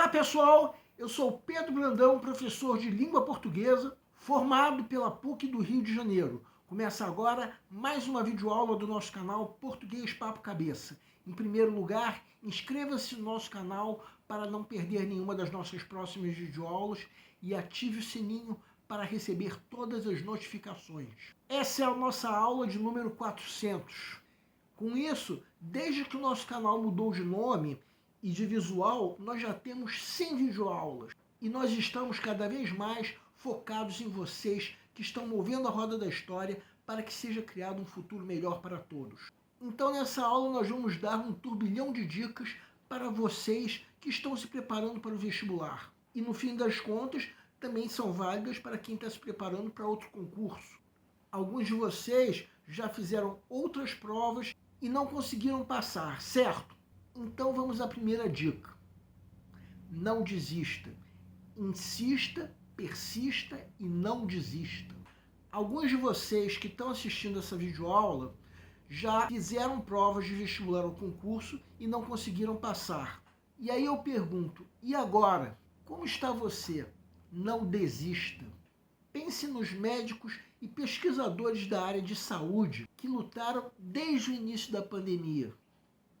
Olá pessoal, eu sou Pedro Brandão, professor de língua portuguesa, formado pela PUC do Rio de Janeiro. Começa agora mais uma videoaula do nosso canal Português Papo Cabeça. Em primeiro lugar, inscreva-se no nosso canal para não perder nenhuma das nossas próximas videoaulas e ative o sininho para receber todas as notificações. Essa é a nossa aula de número 400. Com isso, desde que o nosso canal mudou de nome e de visual, nós já temos 100 videoaulas. E nós estamos cada vez mais focados em vocês que estão movendo a roda da história para que seja criado um futuro melhor para todos. Então nessa aula nós vamos dar um turbilhão de dicas para vocês que estão se preparando para o vestibular. E no fim das contas, também são válidas para quem está se preparando para outro concurso. Alguns de vocês já fizeram outras provas e não conseguiram passar, certo? Então vamos à primeira dica. Não desista. Insista, persista e não desista. Alguns de vocês que estão assistindo essa videoaula já fizeram provas de vestibular ou concurso e não conseguiram passar. E aí eu pergunto, e agora? Como está você? Não desista. Pense nos médicos e pesquisadores da área de saúde que lutaram desde o início da pandemia.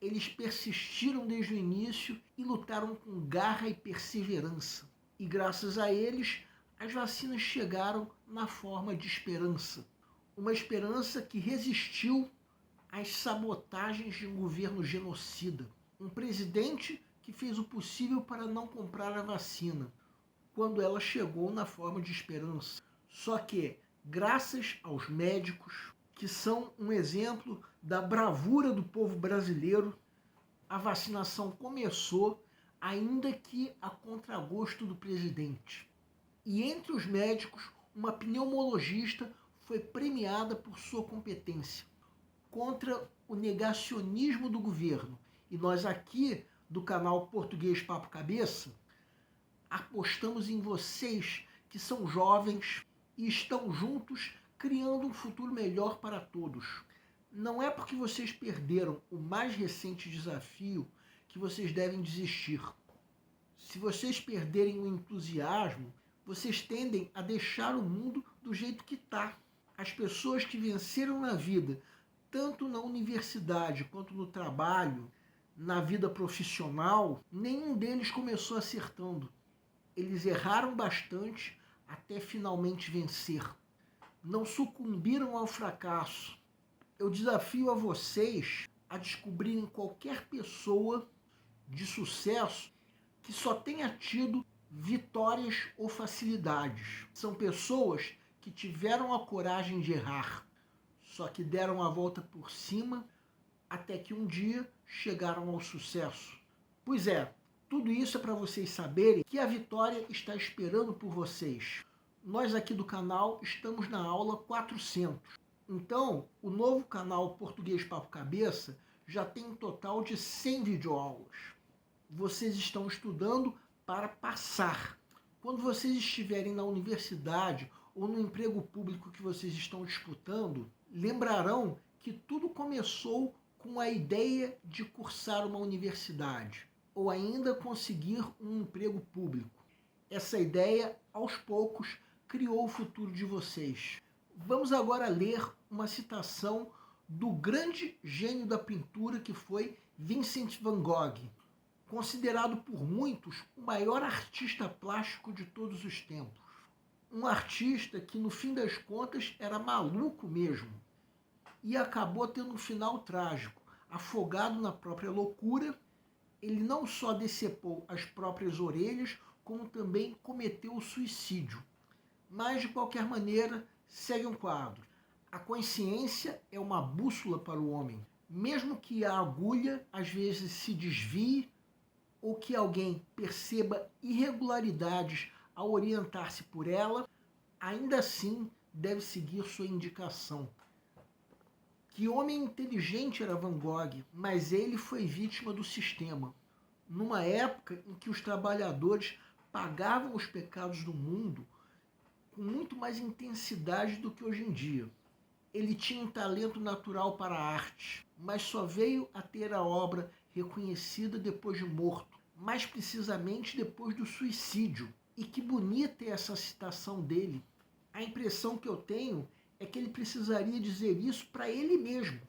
Eles persistiram desde o início e lutaram com garra e perseverança. E graças a eles, as vacinas chegaram na forma de esperança. Uma esperança que resistiu às sabotagens de um governo genocida. Um presidente que fez o possível para não comprar a vacina, quando ela chegou na forma de esperança. Só que, graças aos médicos, que são um exemplo da bravura do povo brasileiro, a vacinação começou, ainda que a contragosto do presidente. E entre os médicos, uma pneumologista foi premiada por sua competência contra o negacionismo do governo. E nós aqui, do canal Português Papo Cabeça, apostamos em vocês que são jovens e estão juntos criando um futuro melhor para todos. Não é porque vocês perderam o mais recente desafio que vocês devem desistir. Se vocês perderem o entusiasmo, vocês tendem a deixar o mundo do jeito que está. As pessoas que venceram na vida, tanto na universidade quanto no trabalho, na vida profissional, nenhum deles começou acertando. Eles erraram bastante até finalmente vencer. Não sucumbiram ao fracasso. Eu desafio a vocês a descobrirem qualquer pessoa de sucesso que só tenha tido vitórias ou facilidades. São pessoas que tiveram a coragem de errar, só que deram a volta por cima até que um dia chegaram ao sucesso. Pois é, tudo isso é para vocês saberem que a vitória está esperando por vocês. Nós aqui do canal estamos na aula 400. Então, o novo canal Português Papo Cabeça já tem um total de 100 videoaulas. Vocês estão estudando para passar. Quando vocês estiverem na universidade ou no emprego público que vocês estão disputando, lembrarão que tudo começou com a ideia de cursar uma universidade ou ainda conseguir um emprego público. Essa ideia, aos poucos, criou o futuro de vocês. Vamos agora ler uma citação do grande gênio da pintura que foi Vincent van Gogh, considerado por muitos o maior artista plástico de todos os tempos. Um artista que, no fim das contas, era maluco mesmo e acabou tendo um final trágico. Afogado na própria loucura, ele não só decepou as próprias orelhas, como também cometeu o suicídio. Mas, de qualquer maneira, segue um quadro. A consciência é uma bússola para o homem. Mesmo que a agulha às vezes se desvie ou que alguém perceba irregularidades ao orientar-se por ela, ainda assim deve seguir sua indicação. Que homem inteligente era Van Gogh, mas ele foi vítima do sistema. Numa época em que os trabalhadores pagavam os pecados do mundo com muito mais intensidade do que hoje em dia. Ele tinha um talento natural para a arte, mas só veio a ter a obra reconhecida depois de morto. mais precisamente depois do suicídio. E que bonita é essa citação dele. A impressão que eu tenho é que ele precisaria dizer isso para ele mesmo.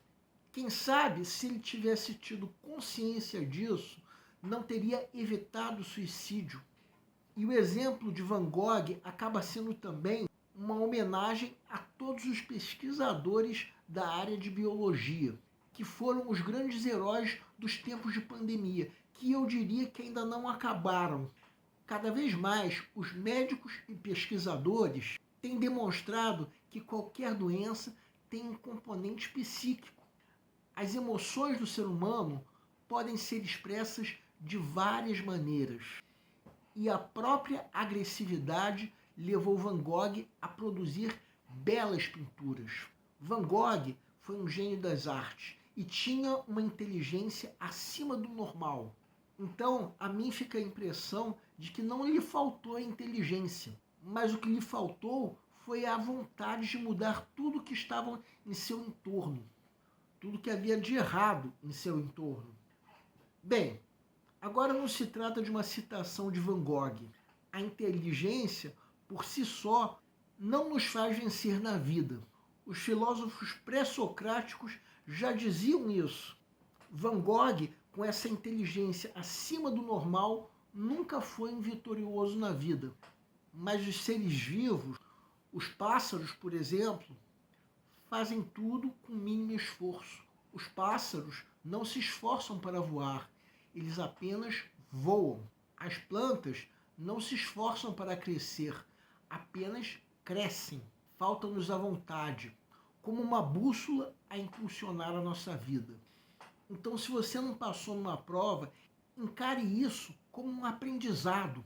Quem sabe, se ele tivesse tido consciência disso, não teria evitado o suicídio. E o exemplo de Van Gogh acaba sendo também uma homenagem a todos os pesquisadores da área de biologia, que foram os grandes heróis dos tempos de pandemia, que eu diria que ainda não acabaram. Cada vez mais, os médicos e pesquisadores têm demonstrado que qualquer doença tem um componente psíquico. As emoções do ser humano podem ser expressas de várias maneiras. E a própria agressividade levou Van Gogh a produzir belas pinturas. Van Gogh foi um gênio das artes e tinha uma inteligência acima do normal. Então, a mim fica a impressão de que não lhe faltou a inteligência, mas o que lhe faltou foi a vontade de mudar tudo que estava em seu entorno, tudo que havia de errado em seu entorno. Bem, agora não se trata de uma citação de Van Gogh. A inteligência, por si só, não nos faz vencer na vida. Os filósofos pré-socráticos já diziam isso. Van Gogh, com essa inteligência acima do normal, nunca foi um vitorioso na vida. Mas os seres vivos, os pássaros, por exemplo, fazem tudo com mínimo esforço. Os pássaros não se esforçam para voar, eles apenas voam. As plantas não se esforçam para crescer, apenas crescem. Falta-nos a vontade, como uma bússola a impulsionar a nossa vida. Então, se você não passou numa prova, encare isso como um aprendizado.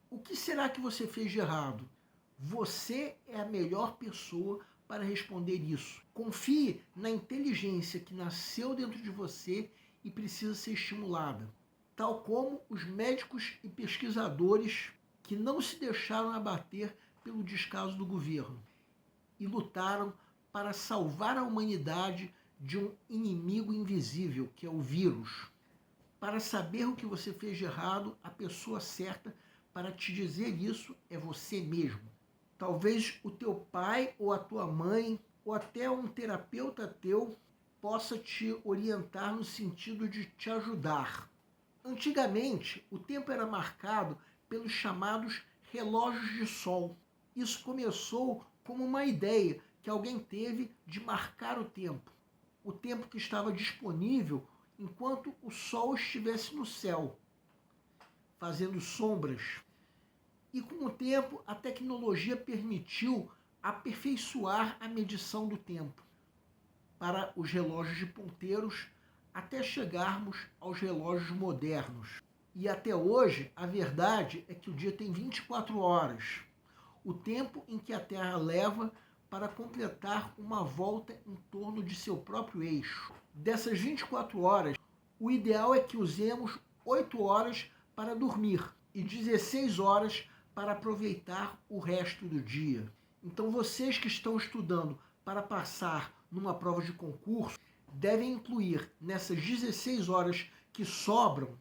O que será que você fez de errado? Você é a melhor pessoa para responder isso. Confie na inteligência que nasceu dentro de você e precisa ser estimulada. Tal como os médicos e pesquisadores que não se deixaram abater pelo descaso do governo e lutaram para salvar a humanidade de um inimigo invisível, que é o vírus. Para saber o que você fez de errado, a pessoa certa para te dizer isso é você mesmo. Talvez o teu pai ou a tua mãe ou até um terapeuta teu possa te orientar no sentido de te ajudar. Antigamente, o tempo era marcado pelos chamados relógios de sol. Isso começou como uma ideia que alguém teve de marcar o tempo que estava disponível enquanto o sol estivesse no céu, fazendo sombras. E com o tempo, a tecnologia permitiu aperfeiçoar a medição do tempo para os relógios de ponteiros até chegarmos aos relógios modernos. E até hoje, a verdade é que o dia tem 24 horas, o tempo em que a Terra leva para completar uma volta em torno de seu próprio eixo. Dessas 24 horas, o ideal é que usemos 8 horas para dormir e 16 horas para aproveitar o resto do dia. Então, vocês que estão estudando para passar numa prova de concurso, devem incluir nessas 16 horas que sobram,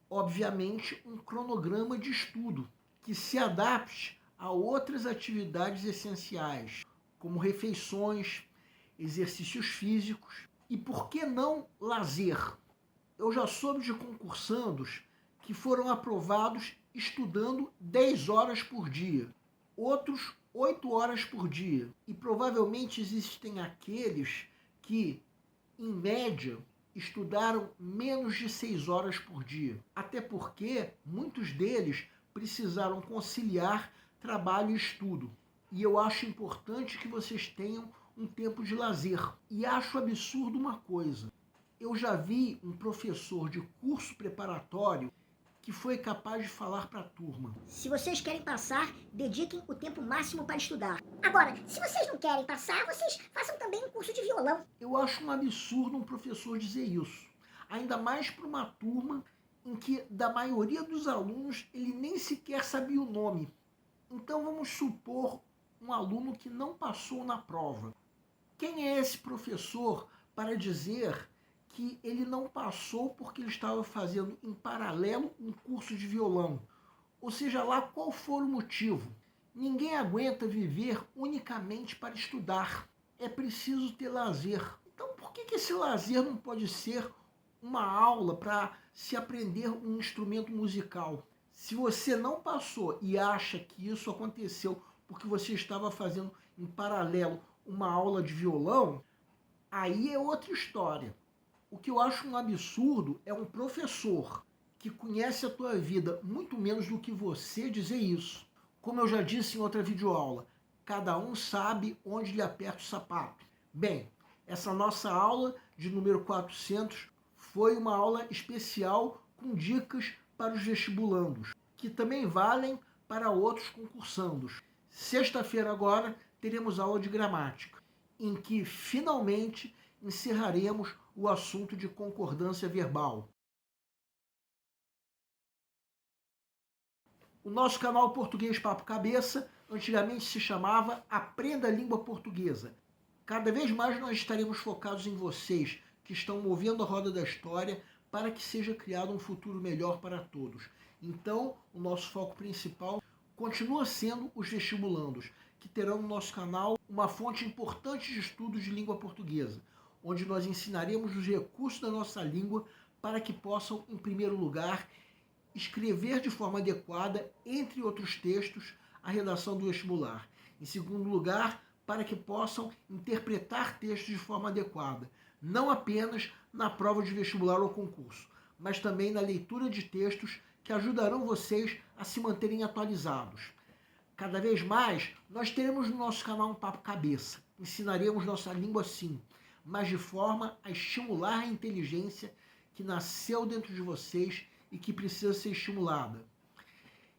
obviamente, um cronograma de estudo que se adapte a outras atividades essenciais, como refeições, exercícios físicos e, por que não, lazer. Eu já soube de concursandos que foram aprovados estudando 10 horas por dia, outros 8 horas por dia. E provavelmente existem aqueles que, em média, estudaram menos de 6 horas por dia. Até porque muitos deles precisaram conciliar trabalho e estudo. E eu acho importante que vocês tenham um tempo de lazer. E acho absurdo uma coisa. Eu já vi um professor de curso preparatório que foi capaz de falar para a turma: se vocês querem passar, dediquem o tempo máximo para estudar. Agora, se vocês não querem passar, vocês façam também um curso de violão. Eu acho um absurdo um professor dizer isso. Ainda mais para uma turma em que, da maioria dos alunos, ele nem sequer sabia o nome. Então vamos supor um aluno que não passou na prova. Quem é esse professor para dizer que ele não passou porque ele estava fazendo em paralelo um curso de violão. Ou seja lá qual for o motivo. Ninguém aguenta viver unicamente para estudar. É preciso ter lazer. Então por que esse lazer não pode ser uma aula para se aprender um instrumento musical? Se você não passou e acha que isso aconteceu porque você estava fazendo em paralelo uma aula de violão, aí é outra história. O que eu acho um absurdo é um professor que conhece a tua vida muito menos do que você dizer isso. Como eu já disse em outra videoaula, cada um sabe onde lhe aperta o sapato. Bem, essa nossa aula de número 400 foi uma aula especial com dicas para os vestibulandos, que também valem para outros concursandos. Sexta-feira agora teremos aula de gramática, em que finalmente encerraremos o assunto de concordância verbal. O nosso canal Português Papo Cabeça antigamente se chamava Aprenda a Língua Portuguesa. Cada vez mais nós estaremos focados em vocês que estão movendo a roda da história para que seja criado um futuro melhor para todos. Então, o nosso foco principal continua sendo os vestibulandos, que terão no nosso canal uma fonte importante de estudos de língua portuguesa, onde nós ensinaremos os recursos da nossa língua para que possam, em primeiro lugar, escrever de forma adequada, entre outros textos, a redação do vestibular. Em segundo lugar, para que possam interpretar textos de forma adequada, não apenas na prova de vestibular ou concurso, mas também na leitura de textos que ajudarão vocês a se manterem atualizados. Cada vez mais, nós teremos no nosso canal um Papo Cabeça. Ensinaremos nossa língua sim, mas de forma a estimular a inteligência que nasceu dentro de vocês e que precisa ser estimulada.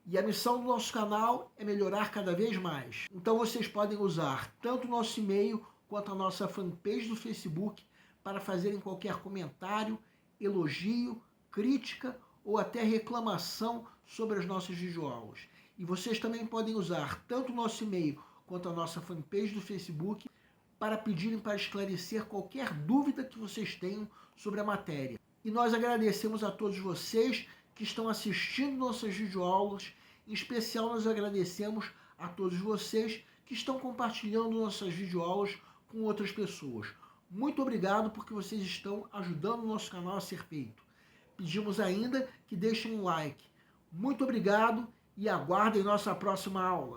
E a missão do nosso canal é melhorar cada vez mais. Então vocês podem usar tanto o nosso e-mail quanto a nossa fanpage do Facebook para fazerem qualquer comentário, elogio, crítica ou até reclamação sobre as nossas videoaulas. E vocês também podem usar tanto o nosso e-mail quanto a nossa fanpage do Facebook para pedirem para esclarecer qualquer dúvida que vocês tenham sobre a matéria. E nós agradecemos a todos vocês que estão assistindo nossas videoaulas. Em especial, nós agradecemos a todos vocês que estão compartilhando nossas videoaulas com outras pessoas. Muito obrigado porque vocês estão ajudando o nosso canal a ser feito. Pedimos ainda que deixem um like. Muito obrigado e aguardem nossa próxima aula.